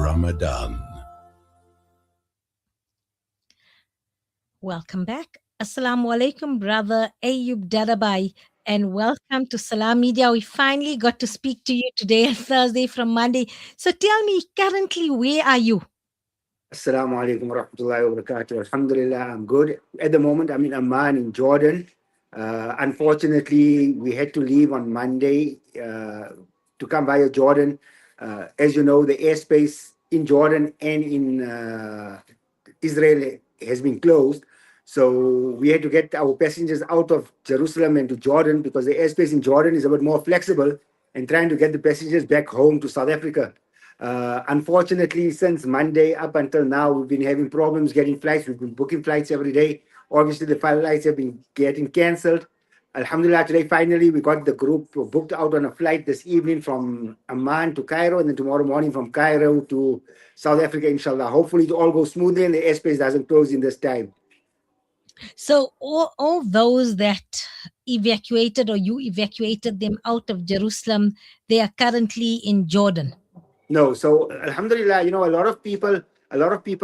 Ramadan. Welcome back. Assalamu alaikum, brother Ayoob Dadabhay, and welcome to Salam Media. We finally got to speak to you today, Thursday from Monday. So tell me, currently, where are you? Assalamu alaikum wa rahmatullahi wa barakatuh. Alhamdulillah, I'm good. At the moment, I'm in Amman in Jordan. Unfortunately, we had to leave on Monday to come via Jordan. As you know, the airspace in Jordan and in Israel has been closed. So we had to get our passengers out of Jerusalem and to Jordan because the airspace in Jordan is a bit more flexible and trying to get the passengers back home to South Africa. Unfortunately, since Monday up until now, we've been having problems getting flights. We've been booking flights every day. Obviously, the flights have been getting cancelled. Alhamdulillah, today finally we got the group booked out on a flight this evening from Amman to Cairo, and then tomorrow morning from Cairo to South Africa, inshallah. Hopefully, it all goes smoothly and the airspace doesn't close in this time. So all those that evacuated or you evacuated them out of Jerusalem, they are currently in Jordan. No, so Alhamdulillah, a lot of people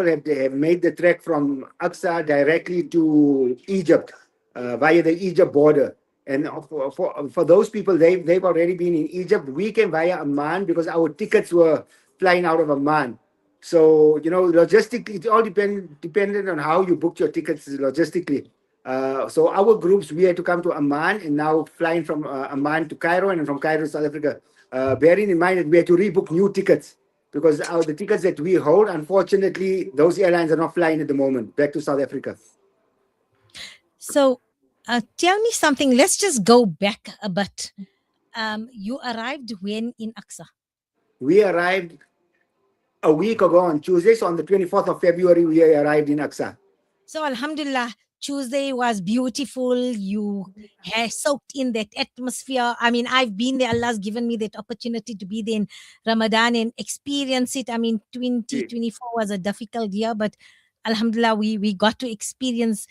have made the trek from Aqsa directly to Egypt via the Egypt border. And for those people, they've already been in Egypt. We came via Amman because our tickets were flying out of Amman. So logistically, it all depended on how you booked your tickets logistically. So our groups, we had to come to Amman and now flying from Amman to Cairo and from Cairo to South Africa. Bearing in mind that we had to rebook new tickets because the tickets that we hold, unfortunately, those airlines are not flying at the moment back to South Africa. So tell me something. Let's just go back a bit. You arrived when in Aqsa? We arrived a week ago on Tuesday. So on the 24th of February, we arrived in Aqsa. So Alhamdulillah, Tuesday was beautiful. You have soaked in that atmosphere. I mean, I've been there. Allah's given me that opportunity to be there in Ramadan and experience it. I mean, 2024 was a difficult year, but Alhamdulillah, we got to experience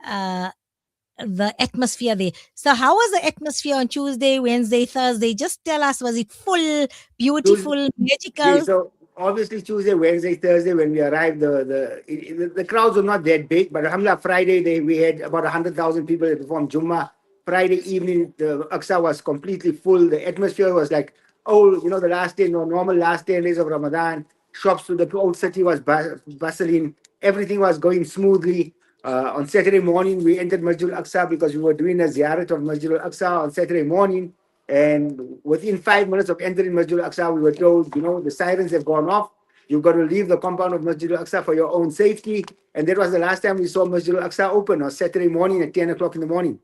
the atmosphere there. So how was the atmosphere on Tuesday, Wednesday, Thursday? Just tell us, was it full, beautiful, magical? Okay, so obviously Tuesday, Wednesday, Thursday, when we arrived, the crowds were not that big, but Alhamdulillah, Friday, we had about 100,000 people that performed Jummah. Friday evening, the Aqsa was completely full. The atmosphere was like, the last day, normal last 10 days of Ramadan. Shops to the old city was bustling. Everything was going smoothly. On Saturday morning, we entered Masjid al-Aqsa because we were doing a ziyarat of Masjid al-Aqsa on Saturday morning. And within 5 minutes of entering Masjid al-Aqsa, we were told, the sirens have gone off. You've got to leave the compound of Masjid al-Aqsa for your own safety. And that was the last time we saw Masjid al-Aqsa open on Saturday morning at 10 o'clock in the morning.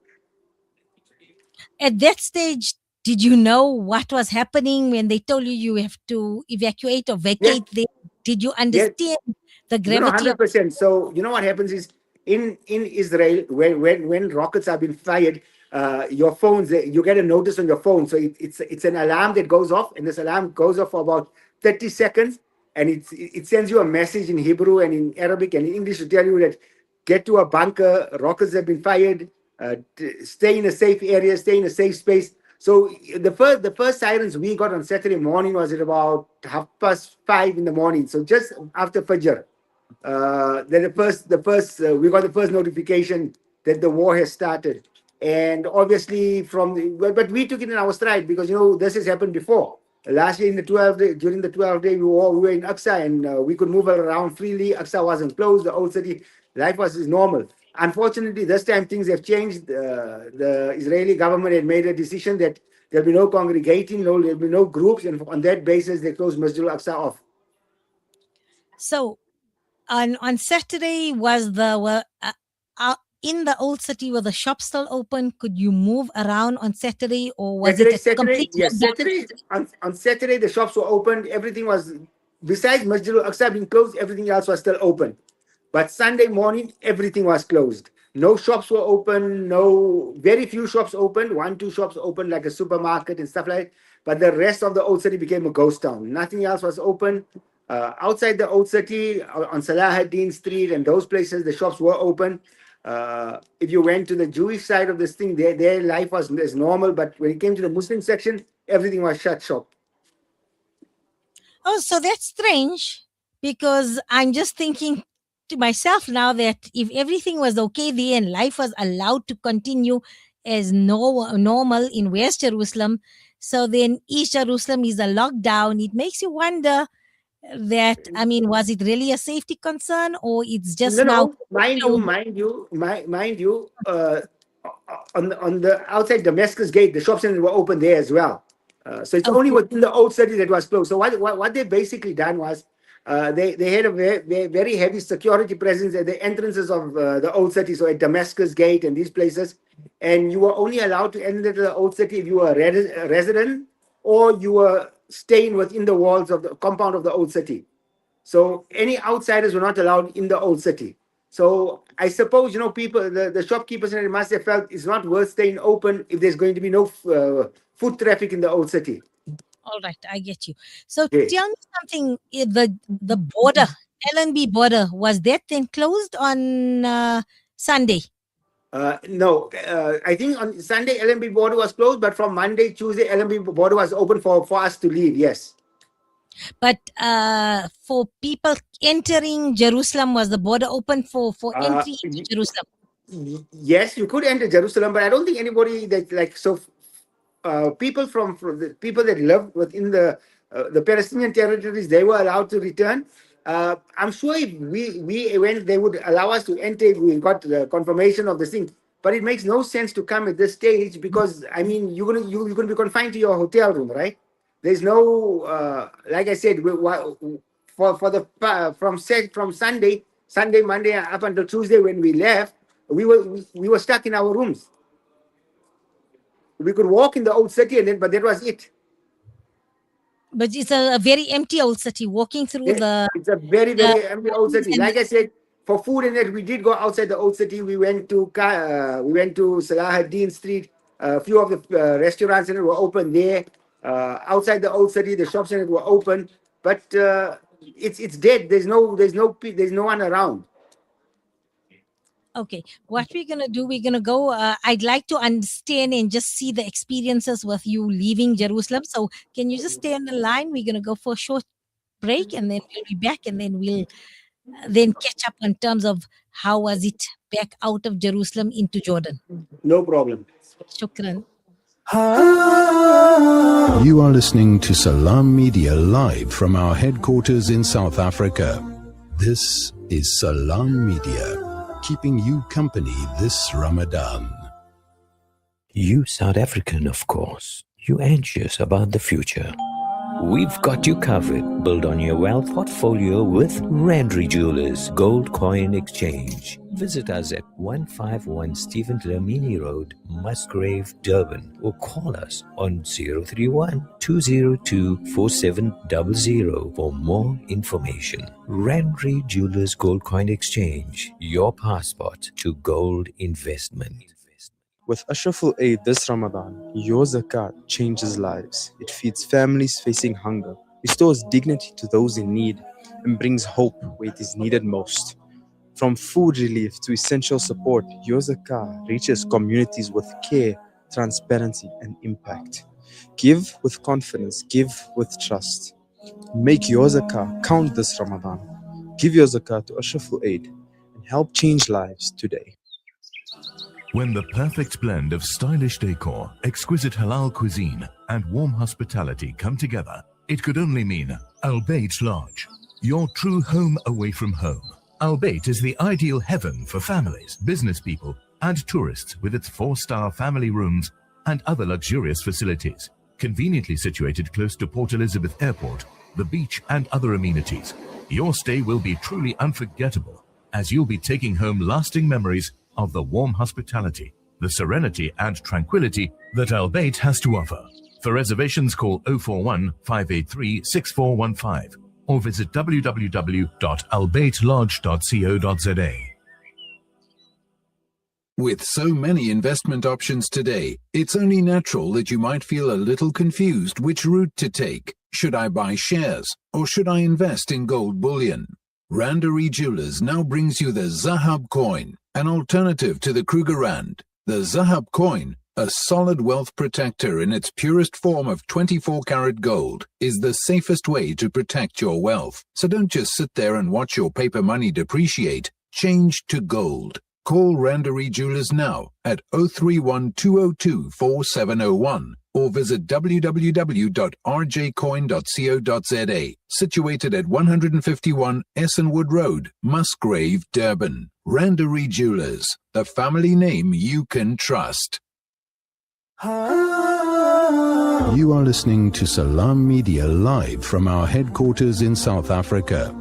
At that stage, did you know what was happening when they told you have to evacuate or vacate there? Did you understand the gravity? 100%. So, what happens is, in Israel, when rockets have been fired, your phones, you get a notice on your phone. So it's an alarm that goes off, and this alarm goes off for about 30 seconds, and it sends you a message in Hebrew and in Arabic and in English to tell you that get to a bunker, rockets have been fired, stay in a safe area, stay in a safe space. So the first sirens we got on Saturday morning was at about 5:30 in the morning. So just after Fajr. Then we got the first notification that the war has started, and obviously but we took it in our stride because this has happened before. Last year during the 12th day, we were in Aqsa and we could move around freely. Aqsa wasn't closed. The old city life was normal. Unfortunately, this time things have changed. The Israeli government had made a decision that there'll be no congregating, there'll be no groups, and on that basis, they closed Masjid al-Aqsa off. So. On Saturday, in the old city, were the shops still open? Could you move around on Saturday, or was it a complete? Yes, Saturday. On Saturday, the shops were opened. Everything was, besides Masjid al-Aqsa being closed, everything else was still open. But Sunday morning, everything was closed. No shops were open. Very few shops opened. 1-2 shops opened, like a supermarket and stuff like that. But the rest of the old city became a ghost town. Nothing else was open. Outside the old city, on Salahuddin Street and those places, the shops were open. If you went to the Jewish side of this thing, their life was as normal. But when it came to the Muslim section, everything was shut shop. Oh, so that's strange. because I'm just thinking to myself now that if everything was okay there and life was allowed to continue as normal in West Jerusalem, so then East Jerusalem is a lockdown. It makes you wonder that, I mean, was it really a safety concern, or it's just No, now no, mind you, closed? mind you, on the outside Damascus Gate, the shops were open there as well. So it's only Okay. within the old city that was closed. So what they basically done was they had a very heavy security presence at the entrances of the old city, so at Damascus Gate and these places, and you were only allowed to enter the old city if you were a resident or you were staying within the walls of the compound of the old city. So any outsiders were not allowed in the old city. So I suppose, people, the shopkeepers and it must have felt it's not worth staying open if there's going to be no foot traffic in the old city. All right, I get you. So Okay. tell me something. The border, LNB border, was that then closed on Sunday? No, I think on Sunday LMB border was closed, but from Monday, Tuesday, LMB border was open for us to leave. Yes. But for people entering Jerusalem, was the border open for Uh, entry into Jerusalem? yes, you could enter Jerusalem, but I don't think anybody that like so. People from the people that live within the Palestinian territories, they were allowed to return. I'm sure if we went, they would allow us to enter if we got the confirmation of this thing. But it makes no sense to come at this stage because I mean you're gonna be confined to your hotel room, right? There's no like I said for the from Sunday, Monday up until Tuesday when we left, we were stuck in our rooms. We could walk in the old city, but that was it. But it's a very empty old city. Walking through It's a very, the very empty old city. and Like I said, for food and that, we did go outside the old city. We went to Salahuddin Street. A few of the restaurants in it were open there. Outside the old city, the shops in it were open, but it's dead. There's no one around. okay, what we're gonna do, we're gonna go. I'd like to understand and just see the experiences with you leaving Jerusalem. So, can you just stay on the line? We're gonna go for a short break, and then we'll be back, and then we'll then catch up in terms of how was it back out of Jerusalem into Jordan. No problem. Shukran. You are listening to Salam Media live from our headquarters in South Africa. This is Salam Media, keeping you company this Ramadan. You South African, of course. You anxious about the future. We've got you covered. Build on your wealth portfolio with Randry Jewelers Gold Coin Exchange. Visit us at 151 Stephen Dlamini Road, Musgrave, Durban, or call us on 031-202-4700 for more information. Randry Jewelers Gold Coin Exchange, your passport to gold investment. With Ashraful Aid this Ramadan, your zakat changes lives. It feeds families facing hunger, restores dignity to those in need, and brings hope where it is needed most. From food relief to essential support, your zakah reaches communities with care, transparency, and impact. Give with confidence, give with trust. Make your zakah count this Ramadan. Give your zakah to Ashraful Aid and help change lives today. When the perfect blend of stylish decor, exquisite halal cuisine, and warm hospitality come together, it could only mean Al Bayt Lodge, your true home away from home. Al Bayt is the ideal heaven for families, business people, and tourists with its 4-star family rooms and other luxurious facilities. Conveniently situated close to Port Elizabeth Airport, the beach, and other amenities, your stay will be truly unforgettable as you'll be taking home lasting memories of the warm hospitality, the serenity and tranquility that Al Bayt has to offer. For reservations, call 041 583 6415 or visit www.albaytlodge.co.za. With so many investment options today, it's only natural that you might feel a little confused which route to take. Should I buy shares or should I invest in gold bullion? Randary Jewelers now brings you the Zahab coin, an alternative to the Kruger Rand. The Zahab coin, A solid wealth protector in its purest form of 24-karat gold is the safest way to protect your wealth. So don't just sit there and watch your paper money depreciate. Change to gold. Call Randery Jewelers now at 031 202 4701 or visit www.rjcoin.co.za, situated at 151 Essenwood Road, Musgrave, Durban. Randery Jewelers, the family name you can trust. You are listening to Salam Media live from our headquarters in South Africa.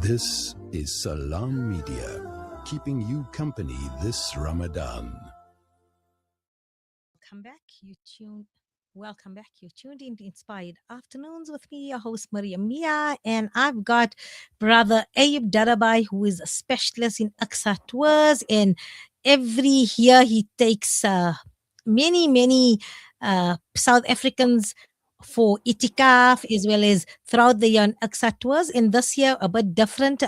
This is Salam Media, keeping you company this Ramadan. Welcome back. You tuned in to Inspired Afternoons with me, your host Maria Mia, and I've got brother Ayoob Dadabhay, who is a specialist in Aqsa tours, and every year he takes many South Africans for itikaf as well as throughout the year on Aqsa tours. And this year a bit different.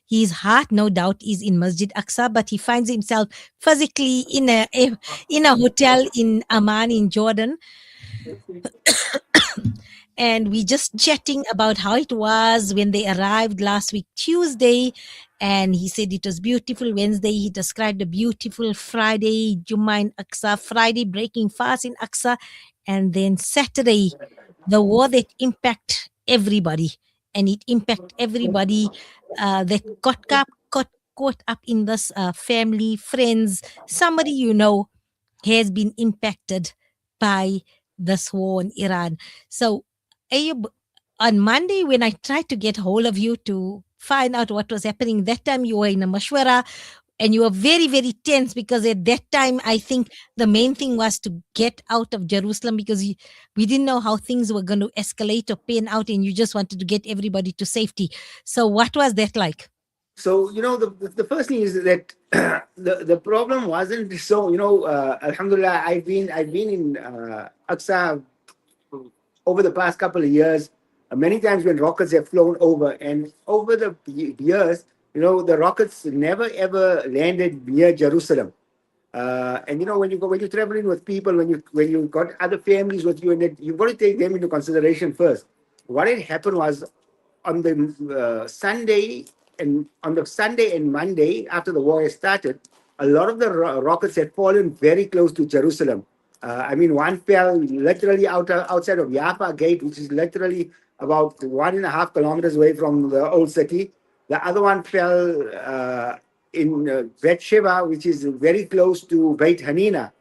His heart no doubt is in Masjid Aqsa, but he finds himself physically in a hotel in Amman in Jordan. And we just chatting about how it was when they arrived last week Tuesday, and he said it was beautiful. Wednesday he described a beautiful Friday, Jummah in Aqsa, Friday breaking fast in Aqsa, and then Saturday the war that impact everybody, and it impact everybody that got caught up in this, family, friends, somebody has been impacted by this war in Iran. So Ayoob, on Monday when I tried to get hold of you to find out what was happening, that time you were in a mashwara and you were very, very tense, because at that time I think the main thing was to get out of Jerusalem, because we didn't know how things were going to escalate or pan out, and you just wanted to get everybody to safety. So what was that like? So, the first thing is that the problem wasn't so, Alhamdulillah, I've been in Aqsa over the past couple of years, many times when rockets have flown over, and over the years, the rockets never ever landed near Jerusalem. And when you're traveling with people, when you got other families with you, and you've got to take them into consideration first. What had happened was on the Sunday and Monday after the war had started, a lot of the rockets had fallen very close to Jerusalem. One fell literally outside of Jaffa Gate, which is literally about 1.5 kilometers away from the old city. The other one fell in Bet Sheva, which is very close to Beit Hanina,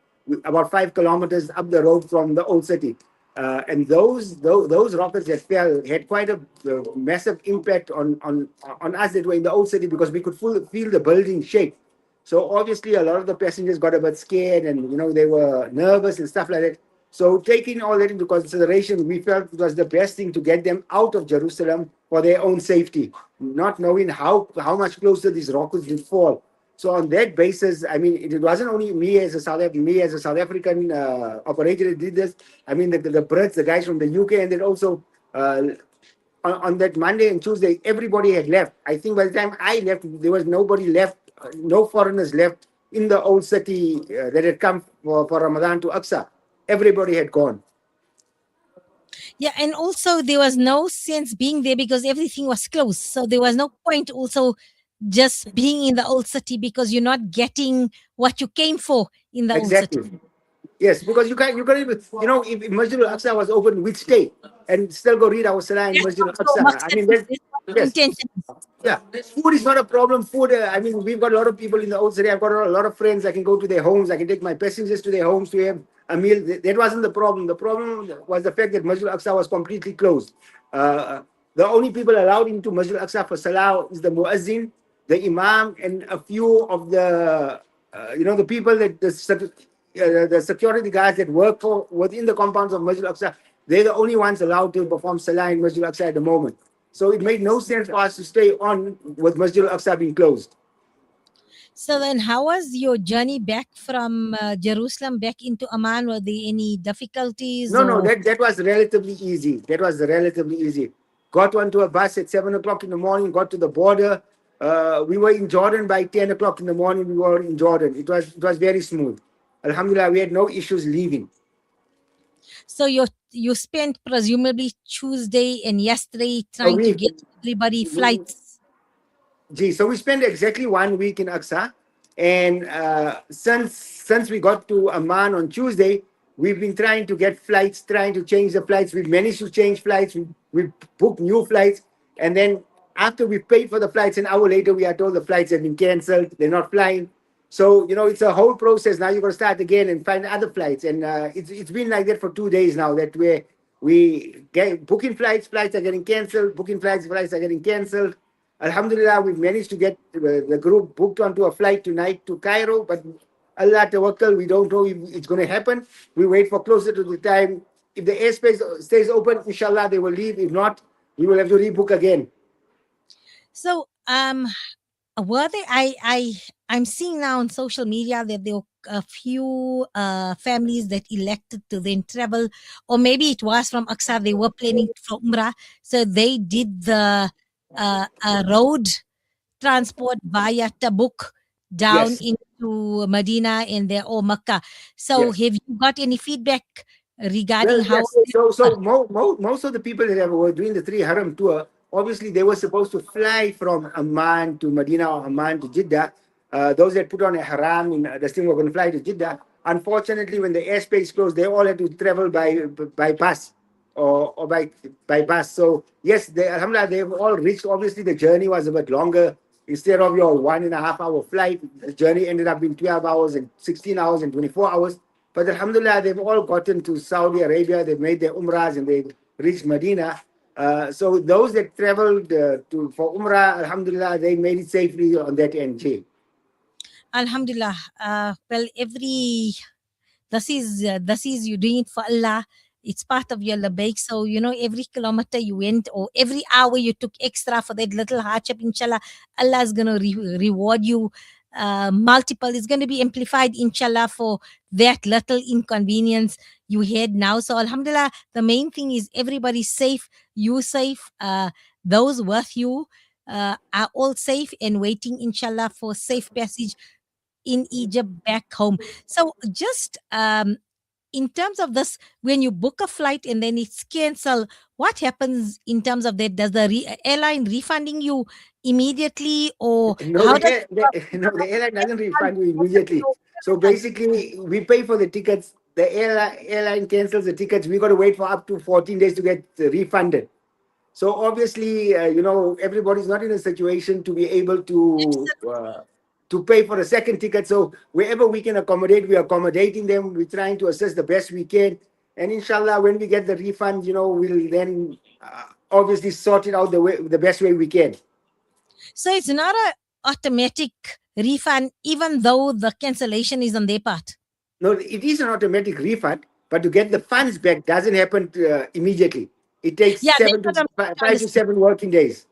about 5 kilometers up the road from the old city. And those rockets that fell had quite a massive impact on us that were in the old city, because we could feel the building shake. So obviously a lot of the passengers got a bit scared, and they were nervous and stuff like that. So taking all that into consideration, we felt it was the best thing to get them out of Jerusalem for their own safety, not knowing how much closer these rockets would fall. So on that basis, it wasn't only me as a South African operator that did this. The Brits, the guys from the UK, and then also on that Monday and Tuesday, everybody had left. I think by the time I left, there was nobody left, no foreigners left in the old city that had come for Ramadan to Aqsa. Everybody had gone. Yeah, and also there was no sense being there because everything was closed. So there was no point also just being in the old city, because you're not getting what you came for in the old city. Yes, because you can't even, if Masjid al-Aqsa was open, we'd stay and still go read our Salah in Masjid al-Aqsa. Yeah, food is not a problem. Food, we've got a lot of people in the old city. I've got a lot of friends. I can go to their homes. I can take my passengers to their homes to have a meal. That wasn't the problem. The problem was the fact that Masjid al-Aqsa was completely closed. The only people allowed into Masjid al-Aqsa for Salah is the Muazzin, the Imam, and a few of the, the people that the security guards that work within the compounds of Masjid al-Aqsa. They're the only ones allowed to perform Salah in Masjid al-Aqsa at the moment. So it made no sense for us to stay on with Masjid al-Aqsa being closed. So then how was your journey back from Jerusalem back into Amman? Were there any difficulties? No, that was relatively easy. Got onto a bus at 7 o'clock in the morning, got to the border. We were in Jordan by 10 o'clock in the morning. We were in Jordan. It was very smooth. Alhamdulillah, we had no issues leaving. So you spent presumably Tuesday and yesterday A trying to week. get everybody flights. Gee, so we spent exactly 1 week in Aqsa, and since we got to Amman on Tuesday, we've been trying to get flights, trying to change the flights. We've managed to change flights. We booked new flights, and then after we paid for the flights, an hour later we are told the flights have been cancelled. They're not flying. So it's a whole process. Now you got to start again and find other flights, and it's been like that for 2 days now. That we get booking flights, flights are getting cancelled. Booking flights, flights are getting cancelled. Alhamdulillah, we've managed to get the group booked onto a flight tonight to Cairo, but Allah tawakkal, we don't know if it's going to happen. We wait for closer to the time. If the airspace stays open, inshallah, they will leave. If not, we will have to rebook again. So were they I'm seeing now on social media that there were a few families that elected to then travel, or maybe it was from Aqsa, they were planning for Umrah, so they did the road transport via Tabuk down Yes. into Medina and there or Mecca. So Yes. have you got any feedback regarding Well, how yes. So most of the people that were doing the 3 Haram tour, obviously they were supposed to fly from Amman to Medina or Amman to Jeddah. Those that put on a Haram in the thing were going to fly to Jeddah. Unfortunately, when the airspace closed, they all had to travel by bus or by bus. So yes, alhamdulillah, they've all reached. Obviously, the journey was a bit longer. Instead of your 1.5 hour flight, the journey ended up being 12 hours and 16 hours and 24 hours. But alhamdulillah, they've all gotten to Saudi Arabia. They've made their umrahs and they've reached Medina. So those that traveled for umrah, alhamdulillah, they made it safely on that end, Jay. Alhamdulillah. Well, this is you doing it for Allah. It's part of your labaik. So every kilometer you went or every hour you took extra for that little hardship, inshallah, Allah is gonna reward you multiple. It's going to be amplified, inshallah, for that little inconvenience you had now. So alhamdulillah, the main thing is everybody safe, you safe, those with you are all safe and waiting, inshallah, for safe passage in Egypt back home. So just in terms of this, when you book a flight and then it's cancelled, what happens in terms of that? Does the airline refunding you immediately, or No, how the airline doesn't refund you immediately. So basically, we pay for the tickets. The airline cancels the tickets. We got to wait for up to 14 days to get refunded. So obviously, everybody's not in a situation to be able to pay for a second ticket. So wherever we can accommodate, we're accommodating them. We're trying to assist the best we can. And inshallah, when we get the refund, we'll then obviously sort it out the best way we can. So it's not an automatic refund, even though the cancellation is on their part. No, it is an automatic refund, but to get the funds back doesn't happen immediately. It takes Yeah, 5 to 7 working days.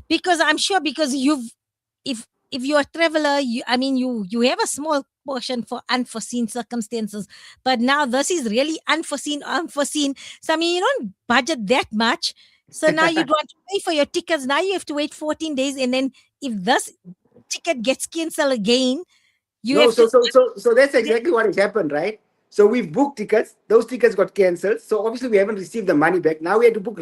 Because I'm sure, because if you're a traveler, you have a small portion for unforeseen circumstances, but now this is really unforeseen. So you don't budget that much. So now you don't pay for your tickets. Now you have to wait 14 days, and then if this ticket gets cancelled again, so that's exactly what has happened, right? So we've booked tickets. Those tickets got cancelled. So obviously we haven't received the money back. Now we had to book.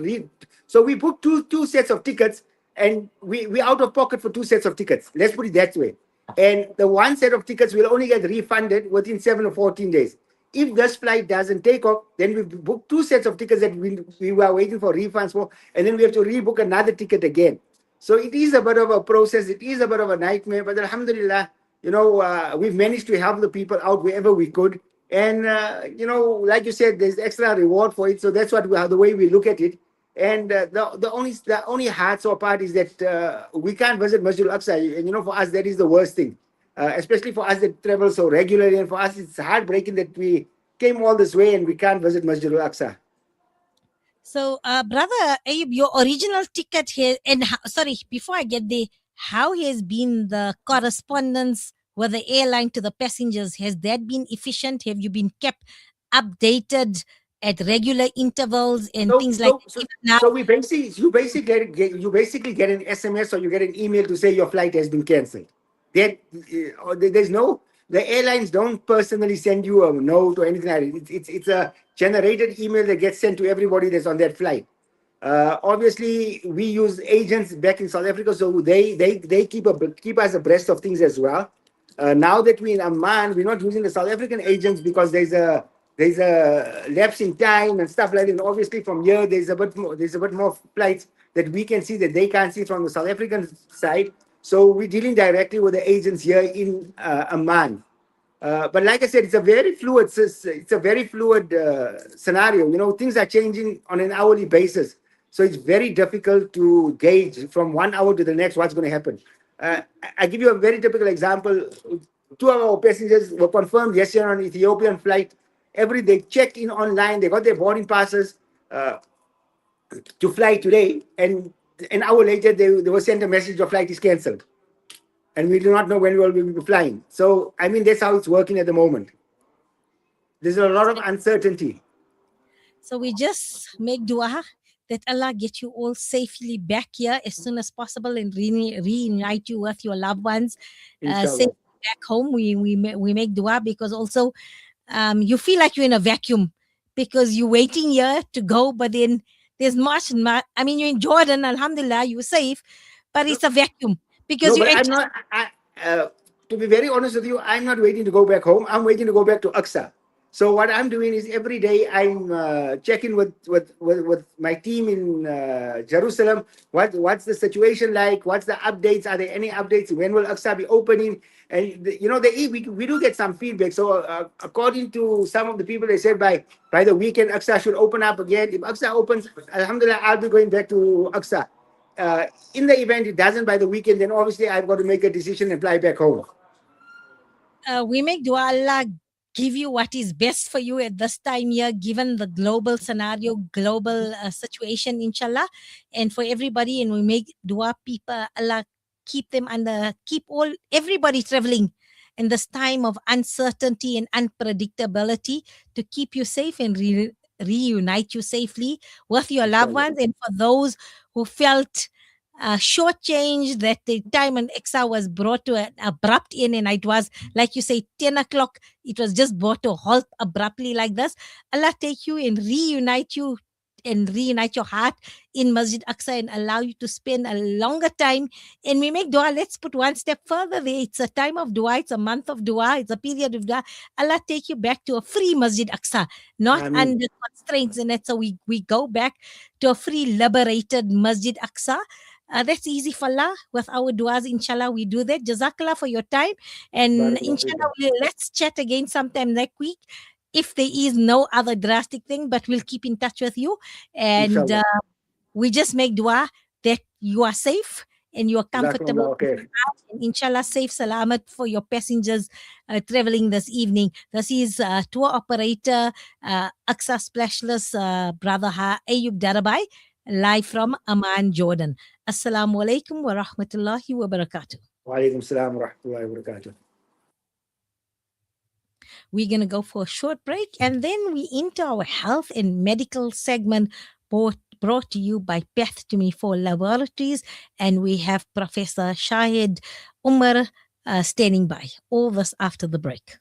So we booked two sets of tickets, and we out of pocket for 2 sets of tickets. Let's put it that way. And the one set of tickets will only get refunded within 7 or 14 days. If this flight doesn't take off, then we book 2 sets of tickets that we were waiting for refunds for, and then we have to rebook another ticket again. So it is a bit of a process. It is a bit of a nightmare. But alhamdulillah, we've managed to help the people out wherever we could. And, like you said, there's extra reward for it. So that's the way we look at it. And the only hard sore part is that we can't visit Masjid al-Aqsa. And, for us, that is the worst thing. Especially for us that travel so regularly. And for us, it's heartbreaking that we came all this way and we can't visit Masjid al-Aqsa. So, brother Ayoob, your original ticket here, and sorry, before I get there, how has been the correspondence with the airline to the passengers? Has that been efficient? Have you been kept updated at regular intervals and things like that? Now, so you basically get an SMS or you get an email to say your flight has been cancelled. There's no the airlines don't personally send you a note or anything like that. It's a generated email that gets sent to everybody that's on that flight. Obviously, we use agents back in South Africa, so they keep us abreast of things as well. Now that we're in Amman, we're not using the South African agents because there's a lapse in time and stuff like that. And obviously, from here there's a bit more flights that we can see that they can't see from the South African side. So we're dealing directly with the agents here in Amman. But like I said, it's a very fluid scenario. You know, things are changing on an hourly basis. So it's very difficult to gauge from 1 hour to the next what's going to happen. I give you a very typical example. 2 of our passengers were confirmed yesterday on an Ethiopian flight. They checked in online, they got their boarding passes to fly today, and an hour later they were sent a message your flight is cancelled. And we do not know when we will be flying. So, I mean, that's how it's working at the moment. There's a lot of uncertainty. So we just make dua that Allah get you all safely back here as soon as possible and reunite you with your loved ones. Safely back home. We make dua because also you feel like you're in a vacuum because you're waiting here to go, but then there's much. I mean, you're in Jordan, alhamdulillah, you're safe, but it's a vacuum because no, but I'm not. To be very honest with you, I'm not waiting to go back home. I'm waiting to go back to Aqsa. So what I'm doing is every day I'm checking with my team in Jerusalem. What's the situation like? What's the updates? Are there any updates? When will Aqsa be opening? And you know, we do get some feedback. So according to some of the people, they said by the weekend Aqsa should open up again. If Aqsa opens, alhamdulillah, I'll be going back to Aqsa. In the event it doesn't by the weekend, then obviously I've got to make a decision and fly back home. We make dua Allah give you what is best for you at this time here, given the global scenario, global situation, inshallah. And for everybody, and we make dua, people, Allah keep everybody traveling in this time of uncertainty and unpredictability to keep you safe and reunite you safely with your loved ones. And for those who felt shortchanged that the time and Aqsa was brought to an abrupt end, and it was, like you say, 10 o'clock, it was just brought to a halt abruptly like this. Allah take you and reunite you and reunite your heart in Masjid Aqsa and allow you to spend a longer time. And we make dua, let's put one step further there. It's a time of dua, it's a month of dua, it's a period of dua. Allah take you back to a free Masjid Aqsa, not under constraints in it. So we go back to a free, liberated Masjid Aqsa. That's easy for Allah. With our duas, inshallah, we do that. Jazakallah for your time. And inshallah, let's chat again sometime next week. If there is no other drastic thing, but we'll keep in touch with you. And we just make dua that you are safe and you are comfortable. Okay. And inshallah, safe, salamat for your passengers traveling this evening. This is tour operator, Aqsa Splashless, brother Ayoob Dadabhay, live from Amman, Jordan. Assalamu alaikum wa rahmatullahi wa barakatuh. Wa alaikum salam wa rahmatullahi wa barakatuh. We're going to go for a short break and then we enter our health and medical segment brought to you by Path to Me 4 Laboratories, and we have Professor Shahid Umar standing by. All this after the break.